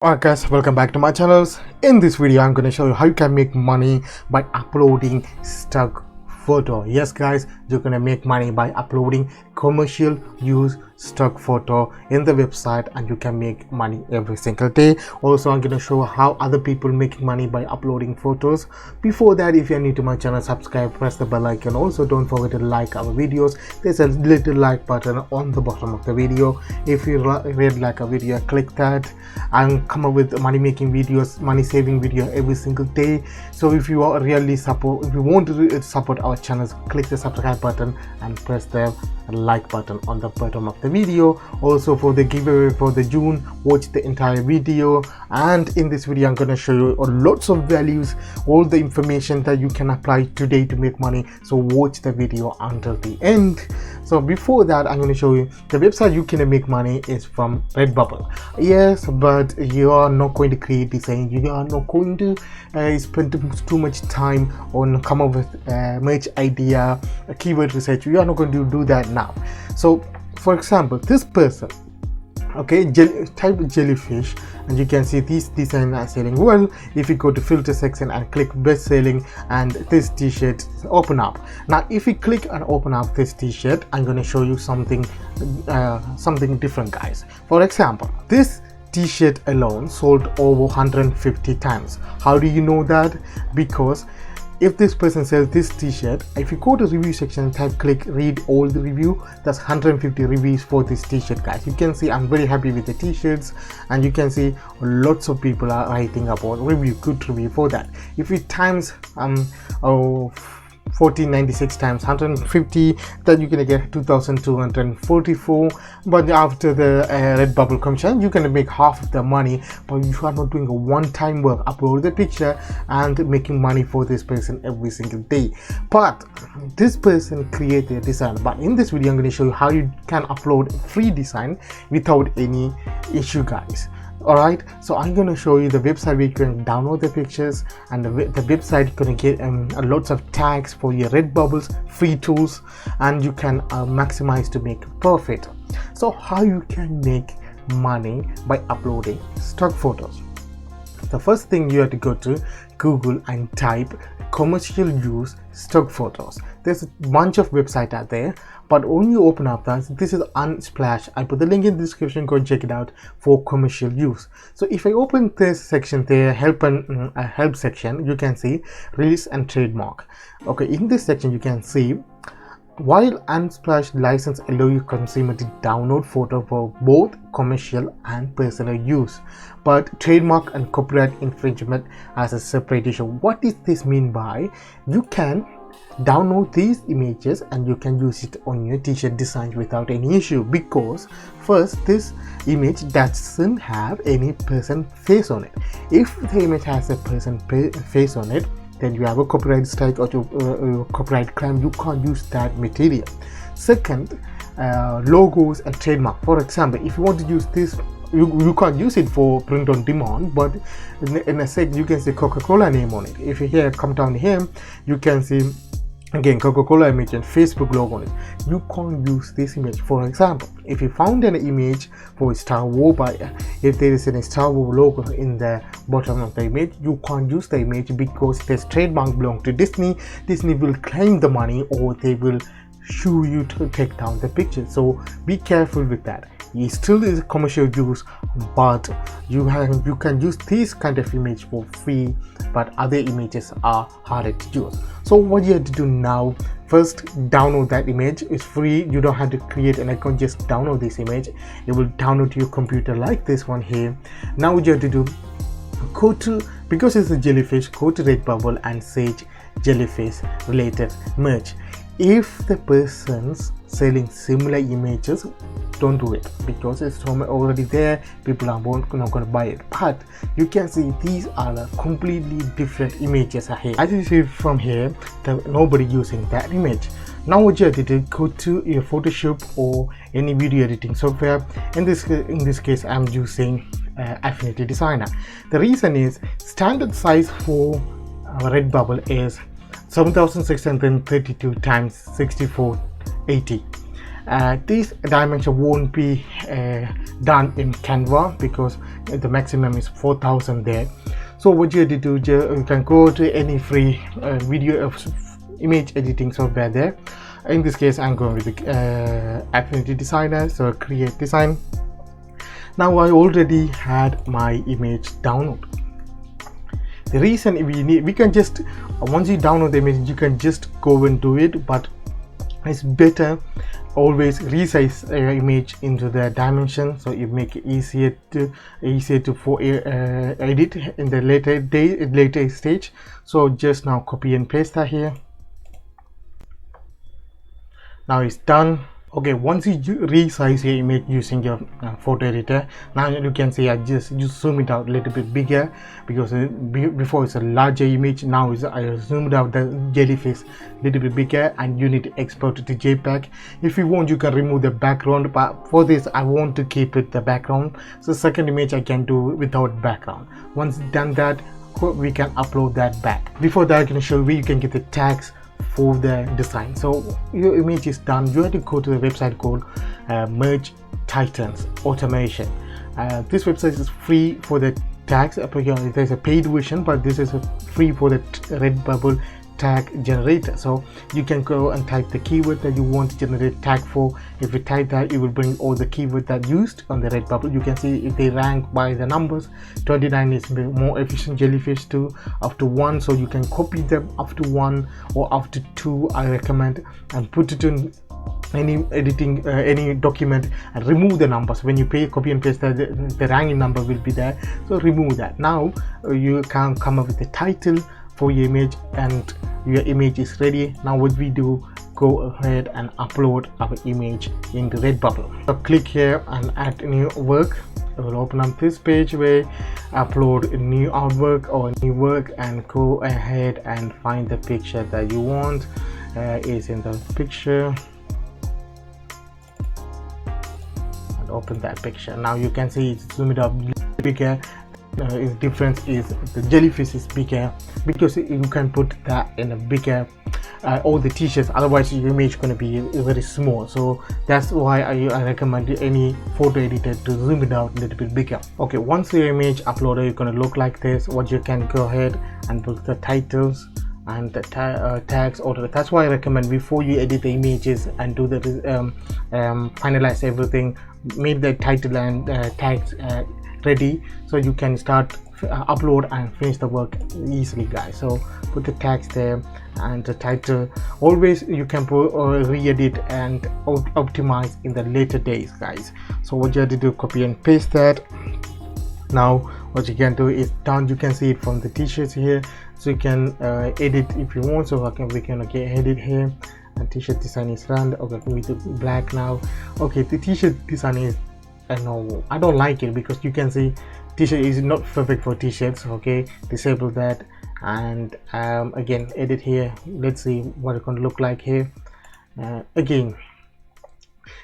Alright guys, welcome back to my channels. In this video I'm going to show you how you can make money by uploading stock photo. Yes guys, you're going to make money by uploading commercial use stock photo in the website, and you can make money every single day. Also, I'm going to show how other people making money by uploading photos. Before that, if you're new to my channel, subscribe, press the bell icon. Also, don't forget to like our videos. There's a little like button on the bottom of the video. If you really like a video, click that and come up with money making videos, money saving video every single day. So if you are really if you want to support our channels, click the subscribe button and press the like button on the bottom of the video. Also, for the giveaway for the June, watch the entire video. And in this video I'm going to show you lots of values, all the information that you can apply today to make money. So watch the video until the end. So before that, I'm going to show you the website you can make money is from Redbubble. Yes, but you are not going to create design, you are not going to spend too much time on come up with merch idea, keyword research. You are not going to do that now. So for example, this person, okay, type jellyfish and you can see these designs are selling well. If you go to filter section and click best selling, and this t-shirt open up. Now if you click and open up this t-shirt, I'm going to show you something different guys. For example, this t-shirt alone sold over 150 times. How do you know that? Because if this person sells this t-shirt, if you go to review section and type click read all the review, that's 150 reviews for this t-shirt guys. You can see I'm very happy with the t-shirts, and you can see lots of people are writing about review, good review for that. If you times 1496 times 150, then you're gonna get 2244. But after the Redbubble commission, you're gonna make half of the money, but you are not doing a one-time work, upload the picture and making money for this person every single day. But this person created a design, but in this video I'm going to show you how you can upload free design without any issue guys. Alright, so I'm going to show you the website where you can download the pictures, and the website you're going to get lots of tags for your Redbubbles, free tools, and you can maximize to make profit. So how you can make money by uploading stock photos? The first thing, you have to go to Google and type commercial use stock photos. There's a bunch of websites out there, but when you open up that, this is Unsplash. I put the link in the description, go and check it out for commercial use. So if I open this section there, help section, you can see release and trademark. Okay, in this section you can see, while Unsplash license allow you consumer to download photo for both commercial and personal use, but trademark and copyright infringement as a separate issue. What does this mean by? You can download these images and you can use it on your t-shirt designs without any issue, because first, this image doesn't have any person face on it. If the image has a person face on it, then you have a copyright strike or copyright claim. You can't use that material. Second, logos and trademark. For example, if you want to use this, you can't use it for print on demand, but in a sec you can see Coca-Cola name on it. If you here come down here, you can see again Coca-Cola image and Facebook logo on it. You can't use this image. For example, if you found an image for Star Wars buyer, if there is a Star Wars logo in the bottom of the image, you can't use the image because this trademark belongs to Disney. Disney will claim the money, or they will sue you to take down the picture. So be careful with that. It still is commercial use, but you can use this kind of image for free, but other images are harder to use. So what you have to do now, first download that image. It's free, you don't have to create an account, just download this image. It will download to your computer like this one here. Now what you have to do, go to, because it's a jellyfish, go to Redbubble and search jellyfish related merch. If the person's selling similar images, don't do it, because it's already there, people are not going to buy it. But you can see these are completely different images here. As you see from here, nobody using that image. Now what you have to do, go to your Photoshop or any video editing software. In this case I'm using Affinity Designer. The reason is standard size for Redbubble is 7632 times 6480. This dimension won't be done in Canva because the maximum is 4000 there. So what you have to do, you can go to any free video image editing software there. In this case, I'm going with the Affinity Designer, so create design. Now I already had my image download. The reason we can just, once you download the image, you can just go and do it, but it's better always resize your image into the dimension, so it make it easier to edit in the later stage. So just now copy and paste that here. Now it's done. Okay, once you resize your image using your photo editor, now you can see I just zoom it out a little bit bigger, because before it's a larger image, now I zoomed out the jellyfish a little bit bigger, and you need to export it to JPEG. If you want, you can remove the background, but for this I want to keep it the background, so second image I can do without background. Once done that, we can upload that back. Before that, I can show you can get the tags for the design. So your image is done, you have to go to the website called Merge Titans Automation. This website is free for the tags. There's a paid version, but this is free for the Redbubble tag generator. So you can go and type the keyword that you want to generate tag for. If you type that, it will bring all the keywords that used on the Redbubble. You can see if they rank by the numbers. 29 is more efficient jellyfish to up to 1, so you can copy them up to 1 or up to 2, I recommend, and put it in any editing any document and remove the numbers. When you copy and paste, the ranking number will be there, so remove that. Now you can come up with a title for your image, and your image is ready. Now what we do, go ahead and upload our image into Redbubble. So click here and add new work. It will open up this page where upload a new artwork or a new work, and go ahead and find the picture that you want. Is in the picture, and open that picture. Now you can see it's zoomed up bigger. The difference is the jellyfish is bigger because you can put that in a bigger all the t-shirts, otherwise your image is going to be very small. So that's why I recommend any photo editor to zoom it out a little bit bigger. Okay, once your image uploaded, you're going to look like this. What you can go ahead and put the titles and the tags order. That's why I recommend before you edit the images and do the finalize everything, make the title and tags ready, so you can start upload and finish the work easily, guys. So put the tags there and the title. Always you can put re-edit and optimize in the later days, guys. So what you have to do, copy and paste that. Now what you can do is done. You can see it from the t-shirts here, so you can edit if you want. So we can edit here, and t-shirt design is run. Okay, we do black now. Okay, the t-shirt design is I don't like it because you can see t-shirt is not perfect for t-shirts. Okay, disable that, and again edit here. Let's see what it's going to look like here. Again,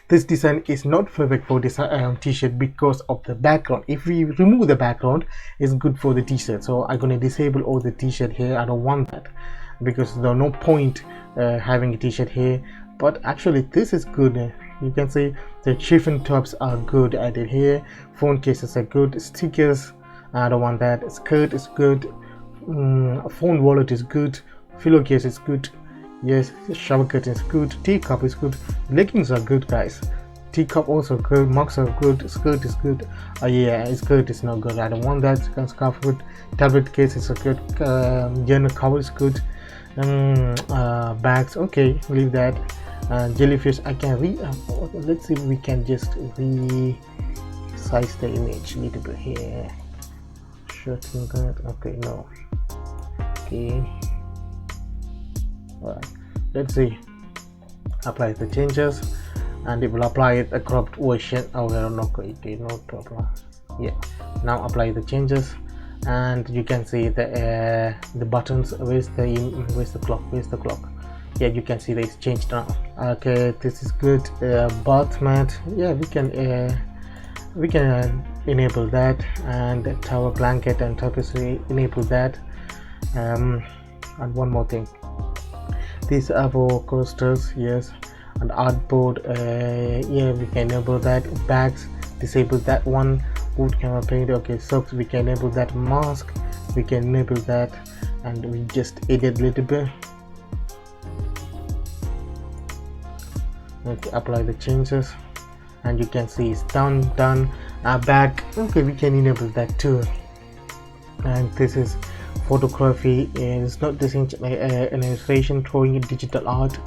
this design is not perfect for this t-shirt because of the background. If we remove the background, it's good for the t-shirt. So I'm going to disable all the t-shirt here. I don't want that because there's no point having a t-shirt here. But actually this is good. You can see the chiffon tops are good added here. Phone cases are good. Stickers, I don't want that. Skirt is good. Phone wallet is good. Pillow case is good. Yes, shower curtain is good. Teacup is good. Leggings are good, guys. Teacup also good. Mugs are good. Skirt is good. Yeah, skirt is not good. I don't want that. Scarf good. Tablet case is a good. Journal cover is good. Bags, okay, leave that. Jellyfish, I can let's see if we can just resize the image a little bit here. Shorten that. Okay, no. Okay. Alright, let's see. Apply the changes, and it will apply it a cropped version. Oh, no, okay, no problem. Yeah, now apply the changes, and you can see the buttons. Where's the clock? Yeah, you can see that it's changed now. Okay, this is good. Bath mat, yeah, we can enable that, and towel, blanket and tapestry, enable that. And one more thing, these are for coasters. Yes, And artboard, yeah, we can enable that. Bags, disable that one. Boot camera paint, okay. Socks, we can enable that. Mask, we can enable that, and we just edit a little bit. Okay, apply the changes, and you can see it's done. Back, okay, we can enable that too. And this is photography, and it's not this an illustration drawing digital art.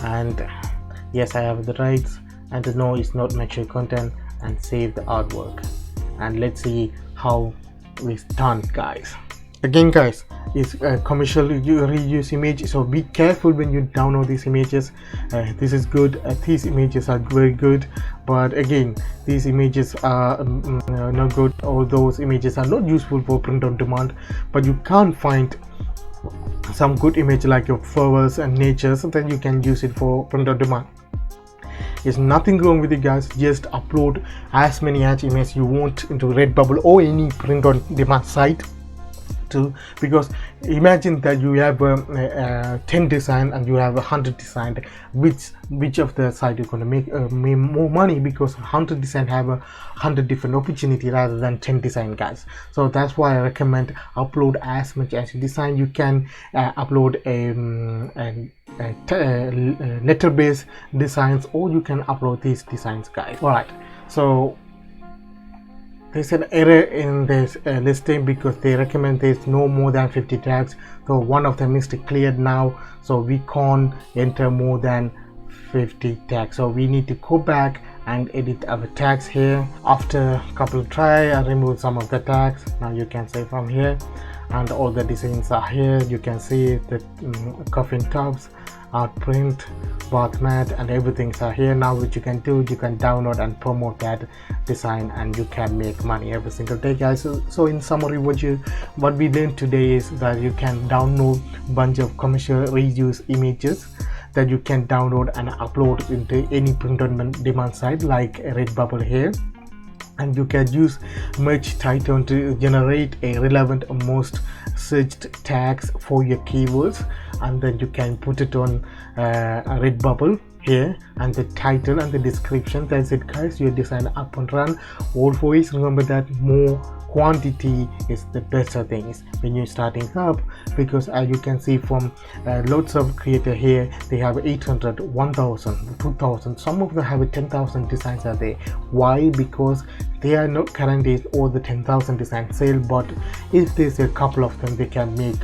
And yes, I have the rights, and no, it's not mature content, and save the artwork. And let's see how it's done, guys. Again, guys, it's a commercial reuse image, so be careful when you download these images. This is good, these images are very good, but again, these images are not good. All those images are not useful for print on demand, but you can't find some good image like your flowers and nature, so then you can use it for print on demand. There's nothing wrong with it, guys. Just upload as many images you want into Redbubble or any print on demand site too, because imagine that you have 10 design and you have 100 design. Which of the site you're going to make more money, because 100 design have 100 different opportunity rather than 10 design, guys. So that's why I recommend upload as much as you design. You can upload letter based designs, or you can upload these designs, guys. All right, so there's an error in this listing because they recommend there's no more than 50 tags. So one of them is cleared now, so we can't enter more than 50 tags. So we need to go back and edit our tags here. After a couple of try, I removed some of the tags. Now you can see from here, and all the designs are here. You can see the coffin tops, art print, bath mat, and everything's are here. Now what you can do, you can download and promote that design, and you can make money every single day, guys. So in summary, what we learned today is that you can download a bunch of commercial reuse images that you can download and upload into any print on demand site like Redbubble here. And you can use merge title to generate a relevant most searched tags for your keywords, and then you can put it on Redbubble here, and the title and the description. That's it, guys. Your design up and run. Always remember that more quantity is the better things when you're starting up, because as you can see from lots of creator here, they have 800, 1000, 2000, some of them have 10,000 designs are there. Why? Because they are not currently all the 10,000 designs sale, but if there's a couple of them, they can make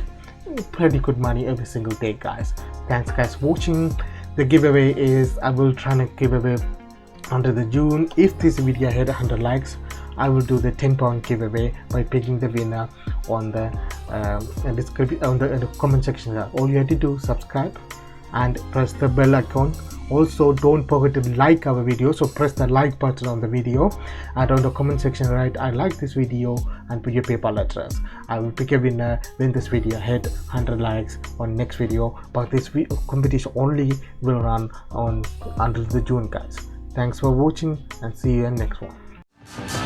pretty good money every single day, guys. Thanks, guys, for watching. The giveaway is, I will try to give away under the June. If this video hit 100 likes, I will do the £10 giveaway by picking the winner on the description, on the comment section. All you have to do, subscribe and press the bell icon. Also, don't forget to like our video, so press the like button on the video, and on the comment section write I like this video and put your PayPal address. I will pick a winner when this video hit 100 likes on next video, but this competition only will run on until the June, guys. Thanks for watching, and see you in next one.